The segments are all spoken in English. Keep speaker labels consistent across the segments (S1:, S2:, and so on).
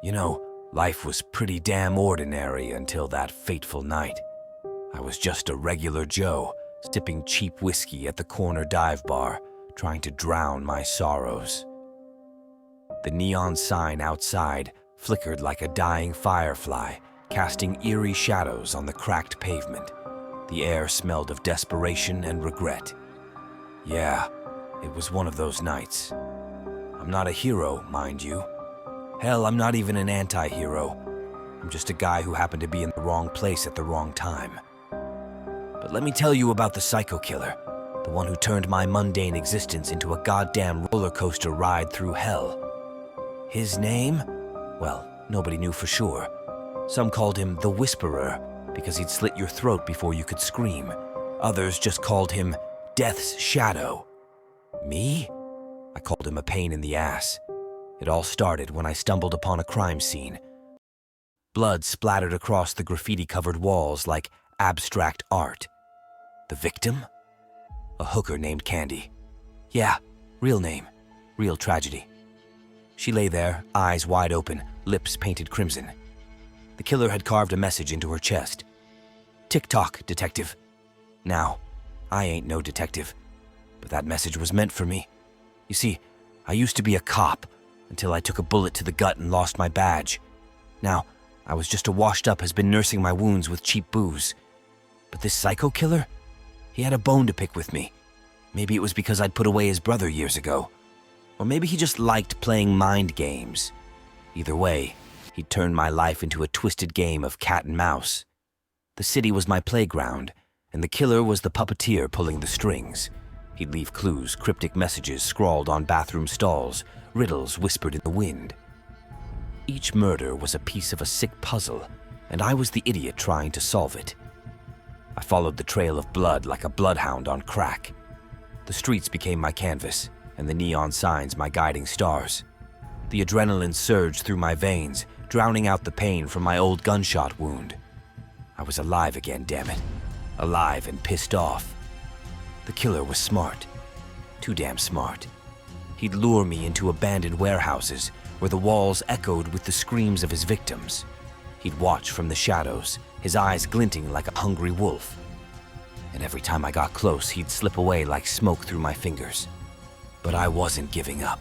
S1: You know, life was pretty damn ordinary until that fateful night. I was just a regular Joe, sipping cheap whiskey at the corner dive bar, trying to drown my sorrows. The neon sign outside flickered like a dying firefly, casting eerie shadows on the cracked pavement. The air smelled of desperation and regret. Yeah, it was one of those nights. I'm not a hero, mind you. Hell, I'm not even an anti-hero. I'm just a guy who happened to be in the wrong place at the wrong time. But let me tell you about the psycho killer, the one who turned my mundane existence into a goddamn roller coaster ride through hell. His name? Well, nobody knew for sure. Some called him the Whisperer because he'd slit your throat before you could scream. Others just called him Death's Shadow. Me? I called him a pain in the ass. It all started when I stumbled upon a crime scene. Blood splattered across the graffiti-covered walls like abstract art. The victim? A hooker named Candy. Yeah, real name, real tragedy. She lay there, eyes wide open, lips painted crimson. The killer had carved a message into her chest. "Tick-tock, detective." Now, I ain't no detective, but that message was meant for me. You see, I used to be a cop until I took a bullet to the gut and lost my badge. Now, I was just a washed-up has been nursing my wounds with cheap booze. But this psycho killer? He had a bone to pick with me. Maybe it was because I'd put away his brother years ago. Or maybe he just liked playing mind games. Either way, he'd turned my life into a twisted game of cat and mouse. The city was my playground, and the killer was the puppeteer pulling the strings. He'd leave clues, cryptic messages scrawled on bathroom stalls, riddles whispered in the wind. Each murder was a piece of a sick puzzle, and I was the idiot trying to solve it. I followed the trail of blood like a bloodhound on crack. The streets became my canvas, and the neon signs my guiding stars. The adrenaline surged through my veins, drowning out the pain from my old gunshot wound. I was alive again, damn it. Alive and pissed off. The killer was smart. Too damn smart. He'd lure me into abandoned warehouses where the walls echoed with the screams of his victims. He'd watch from the shadows, his eyes glinting like a hungry wolf. And every time I got close, he'd slip away like smoke through my fingers. But I wasn't giving up.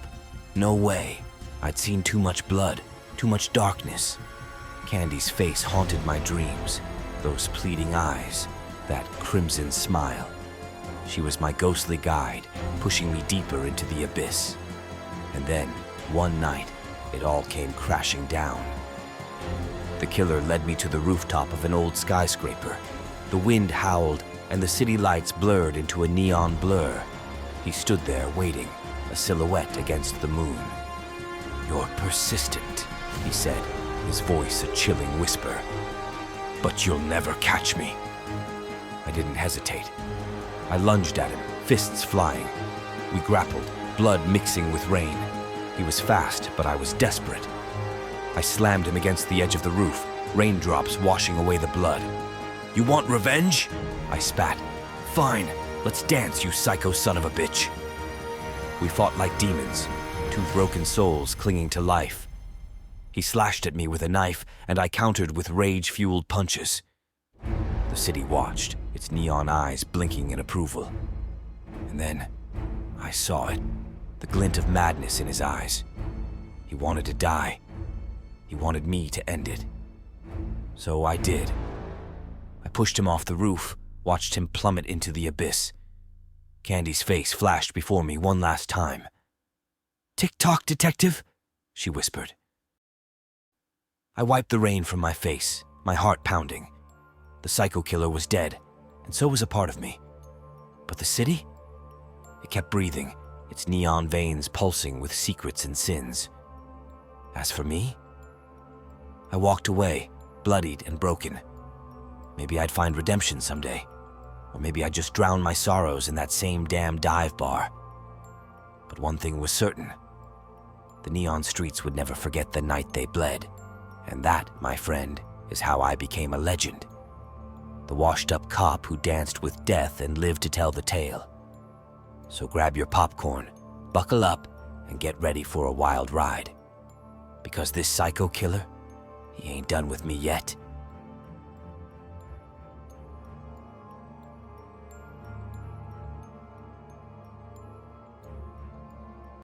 S1: No way. I'd seen too much blood, too much darkness. Candy's face haunted my dreams, those pleading eyes, that crimson smile. She was my ghostly guide, pushing me deeper into the abyss. And then, one night, it all came crashing down. The killer led me to the rooftop of an old skyscraper. The wind howled, and the city lights blurred into a neon blur. He stood there waiting, a silhouette against the moon. "You're persistent," he said, his voice a chilling whisper. "But you'll never catch me." I didn't hesitate. I lunged at him, fists flying. We grappled, blood mixing with rain. He was fast, but I was desperate. I slammed him against the edge of the roof, raindrops washing away the blood. "You want revenge?" I spat. "Fine, let's dance, you psycho son of a bitch." We fought like demons, two broken souls clinging to life. He slashed at me with a knife, and I countered with rage-fueled punches. The city watched, its neon eyes blinking in approval. And then, I saw it, the glint of madness in his eyes. He wanted to die. He wanted me to end it. So I did. I pushed him off the roof, watched him plummet into the abyss. Candy's face flashed before me one last time. "Tick-tock, detective," she whispered. I wiped the rain from my face, my heart pounding. The psycho killer was dead, and so was a part of me. But the city? It kept breathing, its neon veins pulsing with secrets and sins. As for me, I walked away, bloodied and broken. Maybe I'd find redemption someday, or maybe I'd just drown my sorrows in that same damn dive bar. But one thing was certain. The neon streets would never forget the night they bled, and that, my friend, is how I became a legend. The washed-up cop who danced with death and lived to tell the tale. So grab your popcorn, buckle up, and get ready for a wild ride. Because this psycho killer, he ain't done with me yet.